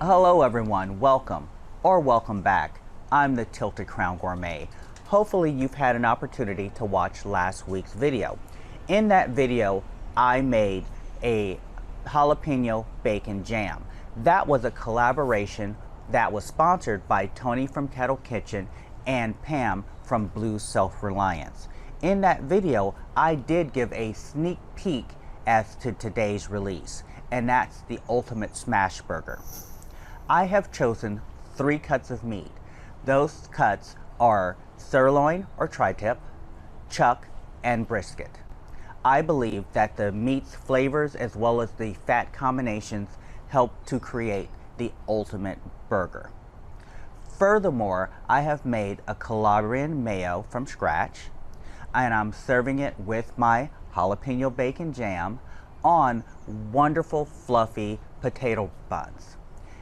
Hello everyone, welcome or welcome back. I'm the Tilted Crown Gourmet. Hopefully you've had an opportunity to watch last week's video. In that video, I made a jalapeno bacon jam. That was a collaboration that was sponsored by Tony from Kettle Kitchen and Pam from Blue Self-Reliance. In that video, I did give a sneak peek as to today's release, and that's the ultimate smash burger. I have chosen 3 cuts of meat. Those cuts are sirloin or tri-tip, chuck, and brisket. I believe that the meat's flavors as well as the fat combinations help to create the ultimate burger. Furthermore, I have made a Calabrian Mayo from scratch, and I'm serving it with my jalapeno bacon jam on wonderful fluffy potato buns.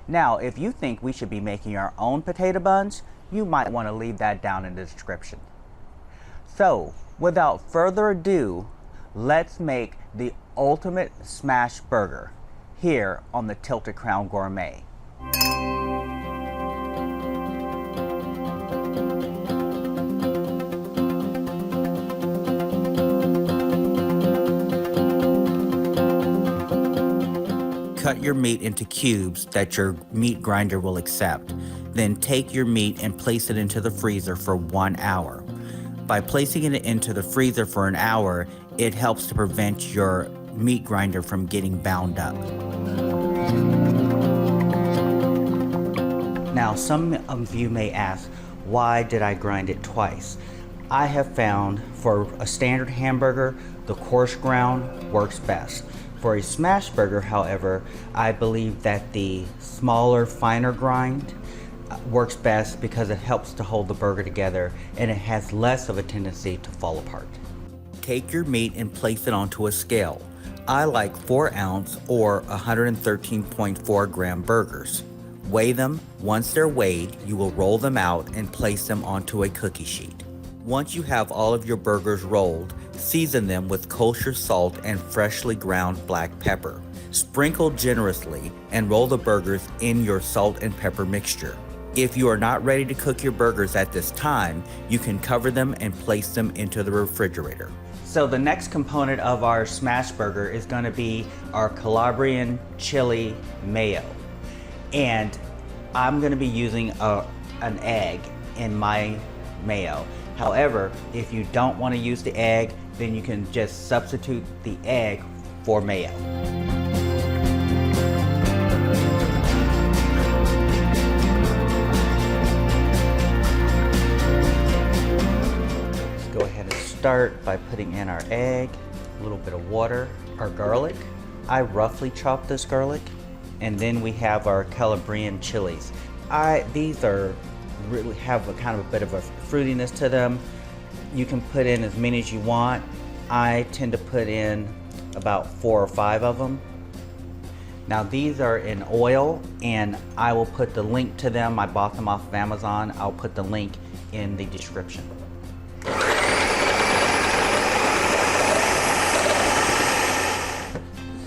Now, if you think we should be making our own potato buns, you might want to leave that down in the description. So, without further ado, let's make the ultimate smash burger here on the Tilted Crown Gourmet. Cut your meat into cubes that your meat grinder will accept. Then take your meat and place it into the freezer for 1 hour. By placing it into the freezer for an hour, it helps to prevent your meat grinder from getting bound up. Now, some of you may ask, why did I grind it twice? I have found for a standard hamburger, the coarse ground works best. For a smash burger, however, I believe that the smaller, finer grind works best because it helps to hold the burger together and it has less of a tendency to fall apart. Take your meat and place it onto a scale. I like 4-ounce or 113.4 gram burgers. Weigh them. Once they're weighed, you will roll them out and place them onto a cookie sheet. Once you have all of your burgers rolled, season them with kosher salt and freshly ground black pepper. Sprinkle generously and roll the burgers in your salt and pepper mixture. If you are not ready to cook your burgers at this time, you can cover them and place them into the refrigerator. So the next component of our smash burger is going to be our Calabrian chili mayo. And I'm going to be using an egg in my mayo. However, if you don't want to use the egg, then you can just substitute the egg for mayo. Let's go ahead and start by putting in our egg, a little bit of water, our garlic. I roughly chop this garlic, and then we have our Calabrian chilies. These are really have a kind of a bit of a fruitiness to them. You can put in as many as you want. I tend to put in about 4 or 5 of them. Now these are in oil, and I will put the link to them. I bought them off of Amazon. I'll put the link in the description.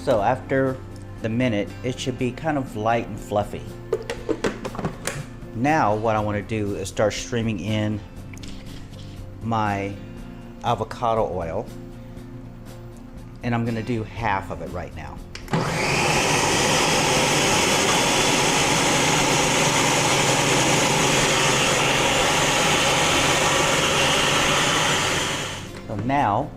So after the minute, it should be kind of light and fluffy. Now what I want to do is start streaming in my avocado oil, and I'm going to do half of it right now. So now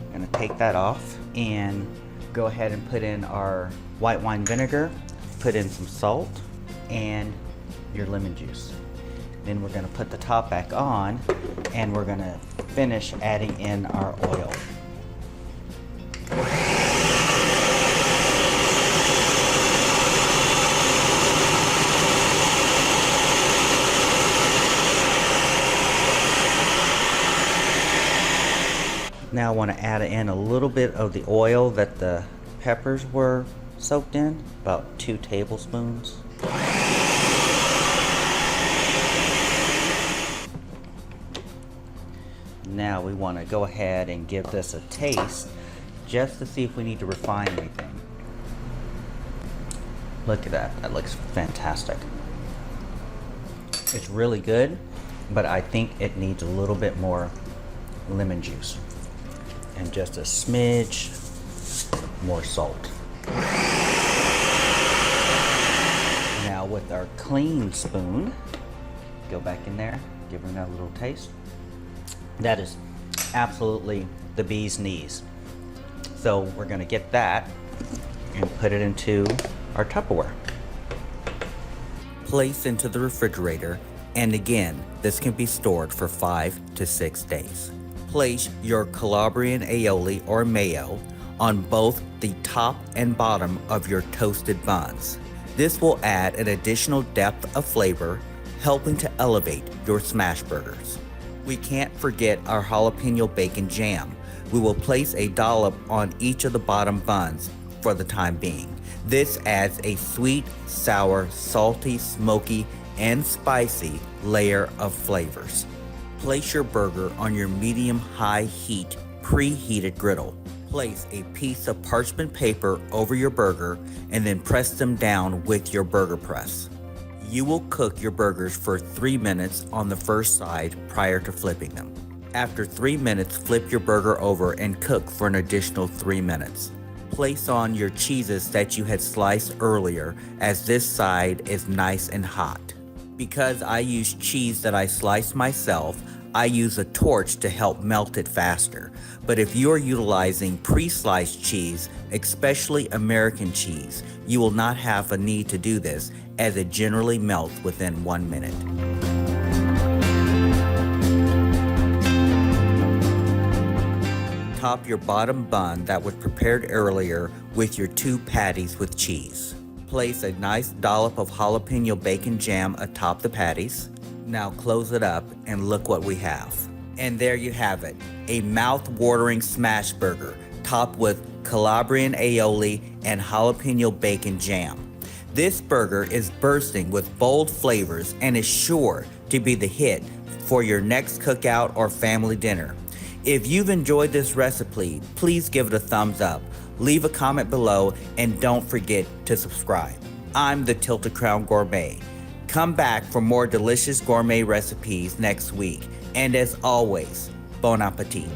I'm going to take that off and go ahead and put in our white wine vinegar, put in some salt and your lemon juice. Then we're going to put the top back on, and we're going to finish adding in our oil. Now I want to add in a little bit of the oil that the peppers were soaked in, about 2 tablespoons. Now we want to go ahead and give this a taste just to see if we need to refine anything. Look at that, that looks fantastic. It's really good, but I think it needs a little bit more lemon juice and just a smidge more salt. Now with our clean spoon, go back in there, give her that little taste. That is absolutely the bee's knees. So we're gonna get that and put it into our Tupperware. Place into the refrigerator, and again, this can be stored for 5 to 6 days. Place your Calabrian aioli or mayo on both the top and bottom of your toasted buns. This will add an additional depth of flavor, helping to elevate your smash burgers. We can't forget our jalapeno bacon jam. We will place a dollop on each of the bottom buns for the time being. This adds a sweet, sour, salty, smoky, and spicy layer of flavors. Place your burger on your medium-high heat preheated griddle. Place a piece of parchment paper over your burger and then press them down with your burger press. You will cook your burgers for 3 minutes on the first side prior to flipping them. After 3 minutes, flip your burger over and cook for an additional 3 minutes. Place on your cheeses that you had sliced earlier, as this side is nice and hot. Because I use cheese that I sliced myself, I use a torch to help melt it faster. But if you're utilizing pre-sliced cheese, especially American cheese, you will not have a need to do this, as it generally melts within 1 minute. Top your bottom bun that was prepared earlier with your 2 patties with cheese. Place a nice dollop of jalapeno bacon jam atop the patties. Now close it up and look what we have. And there you have it, a mouth-watering smash burger topped with Calabrian aioli and jalapeno bacon jam. This burger is bursting with bold flavors and is sure to be the hit for your next cookout or family dinner. If you've enjoyed this recipe, please give it a thumbs up, leave a comment below, and don't forget to subscribe. I'm the Tilted Crown Gourmet. Come back for more delicious gourmet recipes next week, and as always, bon appetit.